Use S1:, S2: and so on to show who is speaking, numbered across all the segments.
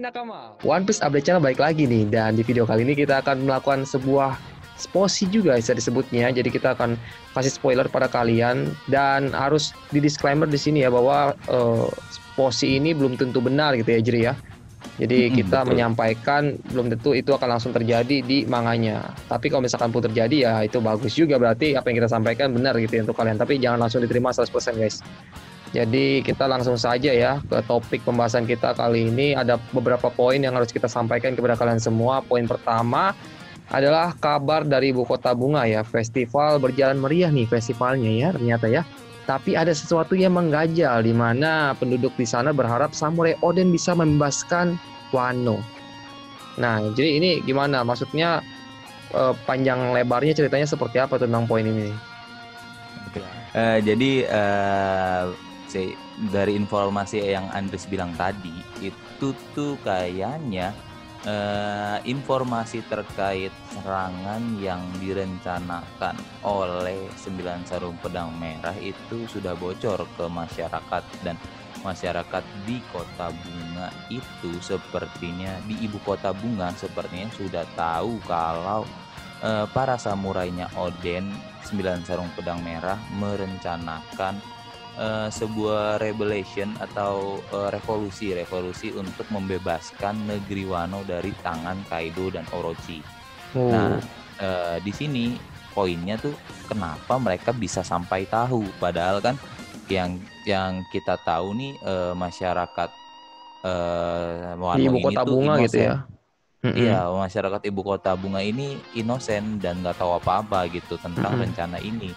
S1: nakama, One Piece Update Channel balik lagi nih. Dan di video kali ini kita akan melakukan sebuah sposi juga bisa disebutnya. Jadi kita akan kasih spoiler pada kalian. Dan harus di disclaimer di sini ya bahwa sposi ini belum tentu benar gitu ya Jiri ya. Jadi kita
S2: betul.
S1: menyampaikan belum tentu itu akan langsung terjadi di manganya. Tapi kalau misalkan pun terjadi ya itu bagus juga, berarti apa yang kita sampaikan benar gitu ya untuk kalian. Tapi jangan langsung diterima 100% guys. Jadi kita langsung saja ya ke topik pembahasan kita kali ini. Ada beberapa poin yang harus kita sampaikan kepada kalian semua. Poin pertama adalah kabar dari Ibu Kota Bunga ya. Festival berjalan meriah nih festivalnya ya ternyata ya. Tapi ada sesuatu yang mengganjal di mana penduduk di sana berharap Samurai Oden bisa membebaskan Wano. Nah, jadi ini gimana? Maksudnya panjang lebarnya ceritanya seperti apa tentang poin ini?
S2: Jadi dari informasi yang Andres bilang tadi itu tuh kayaknya informasi terkait serangan yang direncanakan oleh 9 Sarung Pedang Merah itu sudah bocor ke masyarakat, dan masyarakat di Kota Bunga itu sepertinya di Ibu Kota Bunga sepertinya sudah tahu kalau para samurainya Oden 9 Sarung Pedang Merah merencanakan sebuah rebellion atau revolusi untuk membebaskan negeri Wano dari tangan Kaido dan Orochi. Nah, di sini poinnya tuh kenapa mereka bisa sampai tahu, padahal kan yang kita tahu nih masyarakat Wano
S1: di Ibu Kota
S2: ini tuh
S1: Bunga
S2: inosen.
S1: gitu ya.
S2: Iya, masyarakat Ibu Kota Bunga ini inosen dan nggak tahu apa-apa gitu tentang rencana ini.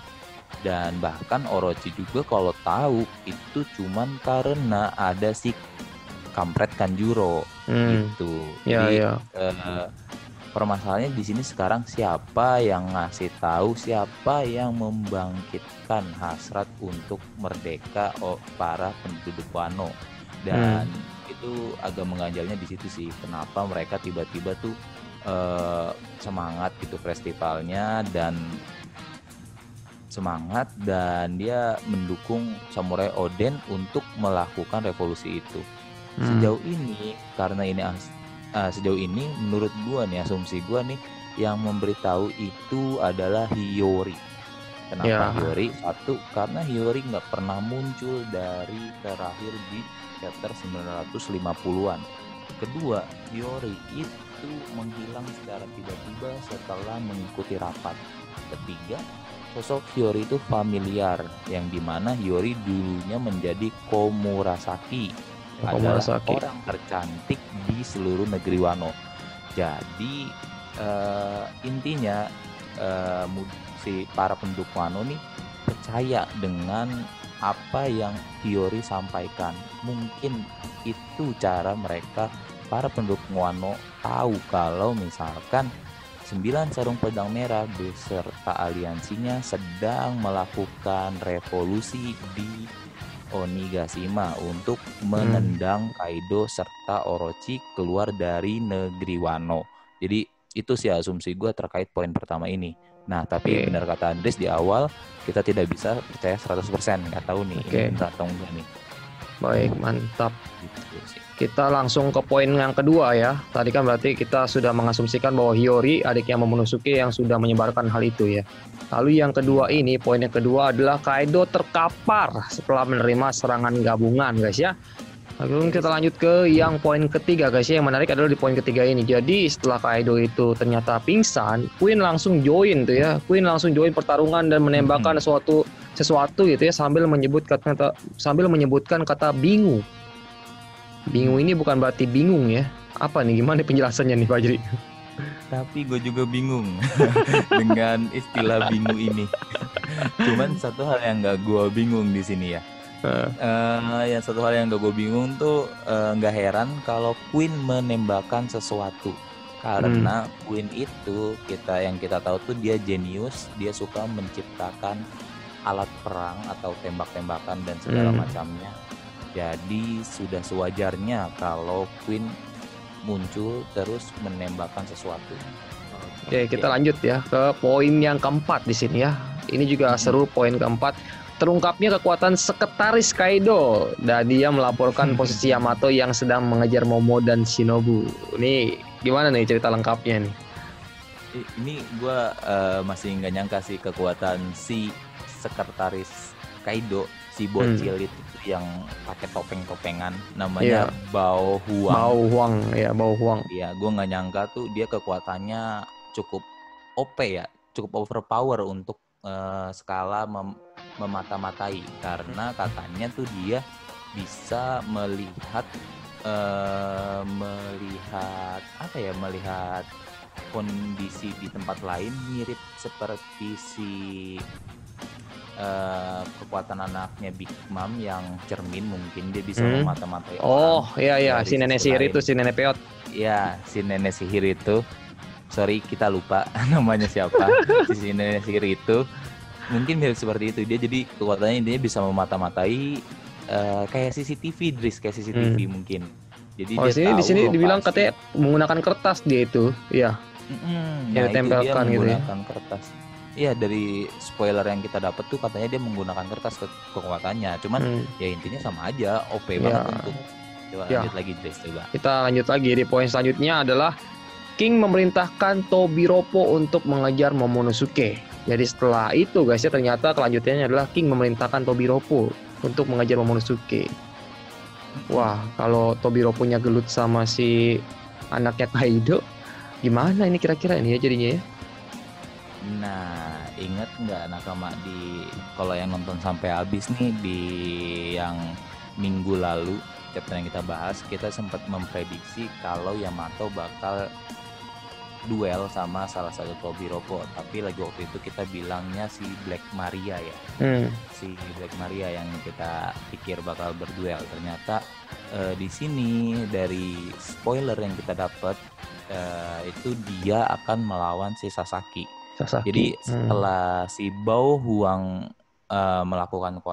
S2: Dan bahkan Orochi juga kalau tahu itu cuman karena ada si kampret Kanjuro gitu. Jadi permasalahannya di sini sekarang siapa yang ngasih tahu, siapa yang membangkitkan hasrat untuk merdeka para penduduk Wano. Dan itu agak mengganjalnya di situ sih, kenapa mereka tiba-tiba tuh semangat gitu festivalnya dan dia mendukung Samurai Oden untuk melakukan revolusi itu. Sejauh ini karena ini sejauh ini menurut gua nih, asumsi gua nih, yang memberitahu itu adalah Hiyori. Kenapa Hiyori? Satu, karena Hiyori nggak pernah muncul dari terakhir di chapter 950-an. Kedua, Hiyori itu menghilang secara tiba-tiba setelah mengikuti rapat. Ketiga, sosok Hiyori itu familiar, yang dimana Hiyori dulunya menjadi Komurasaki, adalah orang tercantik di seluruh negeri Wano. Jadi intinya si para penduduk Wano nih percaya dengan apa yang Hiyori sampaikan. Mungkin itu cara mereka, para penduduk Wano, tahu kalau misalkan 9 Sarung Pedang Merah beserta aliansinya sedang melakukan revolusi di Onigashima untuk menendang Kaido serta Orochi keluar dari negeri Wano. Jadi itu sih asumsi gue terkait poin pertama ini. Nah, tapi benar kata Andres di awal, kita tidak bisa percaya 100%. Nggak tahu nih ini benar atau enggak nih.
S1: Baik, mantap. Kita langsung ke poin yang kedua ya. Tadi kan berarti kita sudah mengasumsikan bahwa Hiyori adiknya Momonosuke yang sudah menyebarkan hal itu ya. Lalu yang kedua ini, poin yang kedua adalah Kaido terkapar setelah menerima serangan gabungan guys ya. Lalu kita lanjut ke yang poin ketiga guys ya. Yang menarik adalah di poin ketiga ini. Jadi setelah Kaido itu ternyata pingsan, Queen langsung join tuh ya. Queen langsung join pertarungan dan menembakkan sesuatu gitu ya, sambil menyebutkan kata bingung. Bingung ini bukan berarti bingung ya. Apa nih, gimana penjelasannya nih Pak Jiri?
S2: Tapi gue juga bingung dengan istilah bingung ini. Cuman satu hal yang gak gue bingung di sini ya. Yang satu hal yang gak gue bingung tuh gak heran kalau Queen menembakkan sesuatu. Karena Queen itu yang kita tahu tuh dia jenius, dia suka menciptakan alat perang atau tembak-tembakan dan segala macamnya. Jadi sudah sewajarnya kalau Queen muncul terus menembakkan sesuatu.
S1: Oke, kita lanjut ya ke poin yang keempat di sini ya. Ini juga seru poin keempat. terungkapnya kekuatan sekretaris Kaido dan dia melaporkan posisi Yamato yang sedang mengejar Momo dan Shinobu. Ini gimana nih cerita lengkapnya nih?
S2: Ini gue masih nggak nyangka sih kekuatan si sekretaris Kaido, si bocil itu yang pakai topeng-topengan, namanya Bao Huang.
S1: Bao Huang.
S2: Iya, gue nggak nyangka tuh dia kekuatannya cukup OP ya, cukup overpower untuk skala memata-matai, karena katanya tuh dia bisa melihat melihat kondisi di tempat lain mirip seperti si kekuatan anaknya Big Mom yang cermin, mungkin dia bisa memata-matai
S1: orang. Oh iya si nenek sihir itu, si nenek peot.
S2: Iya, si nenek sihir itu. Sorry, kita lupa namanya siapa. Si nenek sihir itu mungkin mirip seperti itu. Dia jadi kekuatannya dia bisa memata-matai kayak CCTV, kayak CCTV mungkin. Jadi dia
S1: di sini dibilang katanya menggunakan kertas dia itu, iya.
S2: Nah, ditempelkan dia menggunakan kertas. Iya, dari spoiler yang kita dapat tuh katanya dia menggunakan kertas kekuatannya. Cuman ya intinya sama aja, OP banget untuk. Coba lanjut lagi, Dres, coba.
S1: Kita lanjut lagi di poin selanjutnya adalah King memerintahkan Tobiropo untuk mengejar Momonosuke. Jadi setelah itu guys ya, ternyata kelanjutannya adalah King memerintahkan Tobiropo untuk mengejar Momonosuke. Wah, kalau Tobiropo-nya gelut sama si anaknya Kaido, gimana ini kira-kira ini ya jadinya ya?
S2: Nah, ingat nggak nakama kalau yang nonton sampai habis nih di yang minggu lalu chapter yang kita bahas, kita sempat memprediksi kalau Yamato bakal duel sama salah satu Tobiropo, tapi lagi waktu itu kita bilangnya si Black Maria ya. Si Black Maria yang kita pikir bakal berduel. Ternyata di sini dari spoiler yang kita dapat itu dia akan melawan si Sasaki. Jadi setelah si Bao Huang melakukan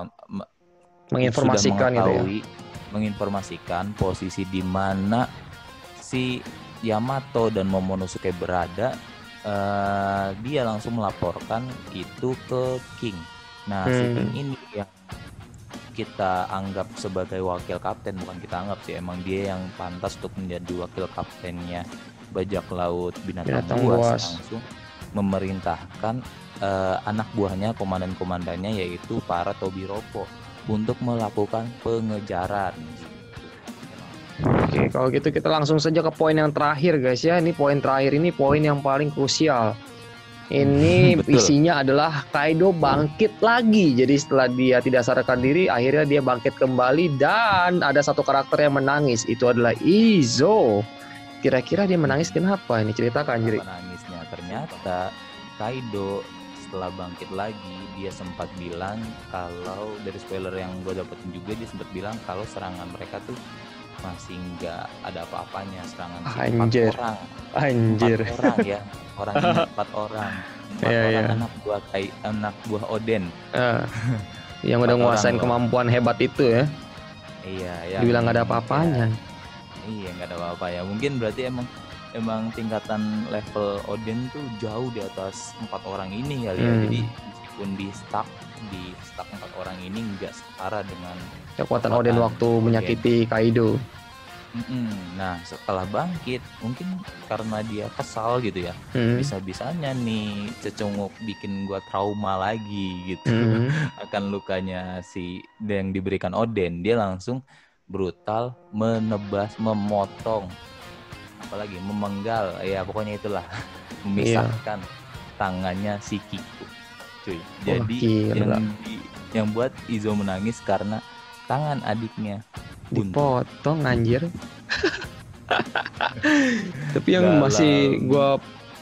S2: menginformasikan posisi di mana si Yamato dan Momonosuke berada, dia langsung melaporkan itu ke King. Nah, si King ini yang kita anggap sebagai wakil kapten, bukan kita anggap sih, emang dia yang pantas untuk menjadi wakil kaptennya bajak laut binatang buas, langsung memerintahkan anak buahnya, komandan-komandannya yaitu para Tobiropo untuk melakukan pengejaran.
S1: Oke, kalau gitu kita langsung saja ke poin yang terakhir guys ya. Ini poin terakhir, ini poin yang paling krusial. Ini isinya adalah Kaido bangkit lagi. Jadi setelah dia tidak sadarkan diri, akhirnya dia bangkit kembali dan ada satu karakter yang menangis. Itu adalah Izo. Kira-kira dia menangis kenapa? Ini ceritakan jadi.
S2: Menangisnya ternyata Kaido setelah bangkit lagi, dia sempat bilang kalau dari spoiler yang gue dapetin juga, dia sempat bilang kalau serangan mereka tuh masih nggak ada apa-apanya, serangan
S1: Anjir.
S2: 4 orang.
S1: Anjir.
S2: 4 orang ya, orangnya 4 orang. 4 orang anak buah Oden.
S1: Yang udah nguasain kemampuan hebat itu ya.
S2: Iya, ya.
S1: Dibilang nggak ada apa-apanya.
S2: Iya, nggak ada apa-apa ya. Mungkin berarti emang tingkatan level Oden tuh jauh di atas 4 orang ini kali ya. Jadi meskipun di stuck 4 orang ini nggak setara dengan
S1: kekuatan Oden waktu menyakiti Kaido.
S2: Nah, setelah bangkit mungkin karena dia kesal gitu ya, bisa-bisanya nih cecunguk bikin gua trauma lagi gitu. Akan lukanya si yang diberikan Oden, dia langsung brutal memotong, apalagi memenggal, ya pokoknya itulah, memisahkan tangannya si Kiku, cuy. Jadi yang buat Izo menangis karena tangan adiknya
S1: dipotong, anjir. Tapi yang masih gue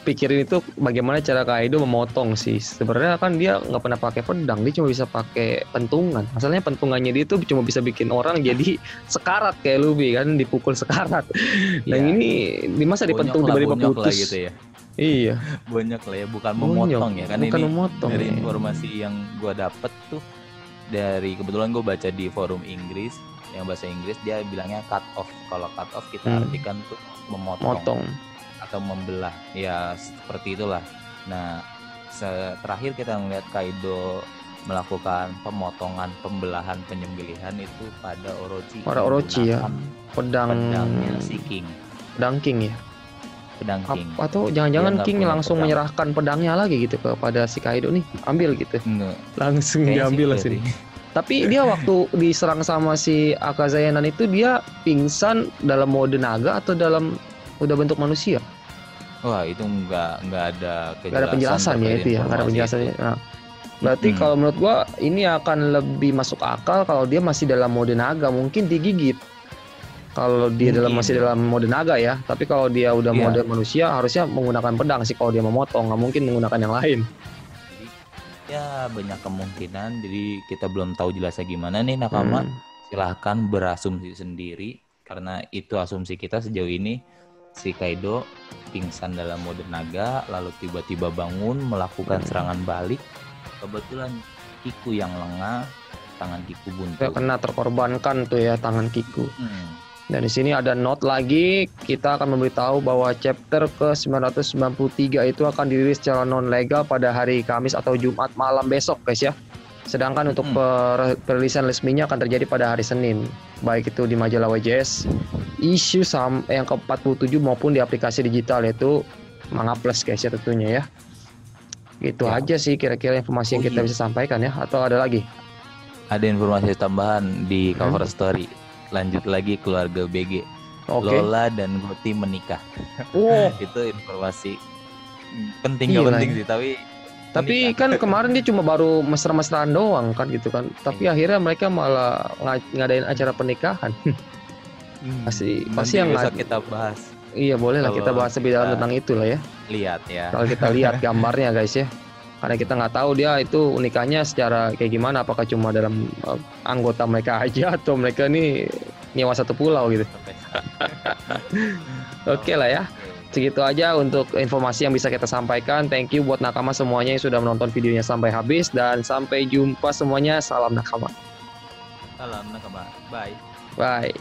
S1: pikirin itu bagaimana cara Kaido memotong sih. Sebenarnya kan dia nggak pernah pakai pedang, dia cuma bisa pakai pentungan. Masalahnya pentungannya dia tuh cuma bisa bikin orang jadi sekarat kayak Luffy kan, dipukul sekarat. Nah ini di masa dipentung tiba-tiba putus
S2: gitu ya.
S1: Iya.
S2: Banyak lah ya, bukan memotong ya kan,
S1: bukan
S2: ini
S1: memotong,
S2: dari informasi yang gue dapet tuh dari kebetulan gue baca di forum Inggris yang bahasa Inggris, dia bilangnya cut off. Kalau cut off kita artikan tuh memotong atau membelah, ya seperti itulah. Nah terakhir kita ngeliat Kaido melakukan pemotongan, pembelahan, penyembelihan itu pada Orochi.
S1: Para Orochi ya. Pedangnya
S2: si King.
S1: Pedang King ya.
S2: Pedang King.
S1: Atau jangan-jangan King langsung
S2: pedang.
S1: menyerahkan pedangnya lagi gitu kepada si Kaido nih, ambil gitu.
S2: Enggak.
S1: Langsung diambil sini. Tapi dia waktu diserang sama si Akazayanan itu dia pingsan dalam mode naga atau dalam udah bentuk manusia?
S2: Wah, itu enggak ada kejelasan.
S1: Gak ada penjelasan ya itu ya, nggak ada penjelasannya. Nah, berarti kalau menurut gua ini akan lebih masuk akal kalau dia masih dalam mode naga, mungkin digigit. Kalau dia masih dalam mode naga ya, tapi kalau dia udah mode manusia harusnya menggunakan pedang sih kalau dia memotong, nggak mungkin menggunakan yang lain.
S2: Ya banyak kemungkinan, jadi kita belum tahu jelasnya gimana nih Nakama. Silahkan berasumsi sendiri, karena itu asumsi kita sejauh ini. Si Kaido pingsan dalam mode naga, lalu tiba-tiba bangun melakukan serangan balik. Kebetulan Kiku yang lengah, tangan Kiku buntu.
S1: Kena terkorbankan tuh ya tangan Kiku. Dan di sini ada note lagi, kita akan memberitahu bahwa chapter ke-993 itu akan dirilis secara non legal pada hari Kamis atau Jumat malam besok guys ya. Sedangkan untuk perilisan resminya akan terjadi pada hari Senin, baik itu di majalah WJS issue yang ke-47 maupun di aplikasi digital yaitu Manga Plus guys ya tentunya ya. Gitu aja sih kira-kira informasi yang kita bisa sampaikan ya, atau ada lagi?
S2: Ada informasi tambahan di cover story. Lanjut lagi keluarga BG. Lola dan Goti menikah. Itu informasi penting gak penting sih, tapi
S1: kan kemarin dia cuma baru mesra-mesraan doang kan gitu kan. Tapi akhirnya mereka malah ngadain acara pernikahan. pasti yang
S2: kita bahas.
S1: Iya boleh lah kita bahas lebih dalam tentang itu lah ya.
S2: Lihat ya.
S1: Kalau kita lihat gambarnya guys ya. Karena kita nggak tahu dia itu nikahnya secara kayak gimana, apakah cuma dalam anggota mereka aja atau mereka nih nyewa satu pulau gitu. Oke lah ya, segitu aja untuk informasi yang bisa kita sampaikan. Thank you buat Nakama semuanya yang sudah menonton videonya sampai habis, dan sampai jumpa semuanya. Salam Nakama.
S2: Salam Nakama, bye.
S1: Bye.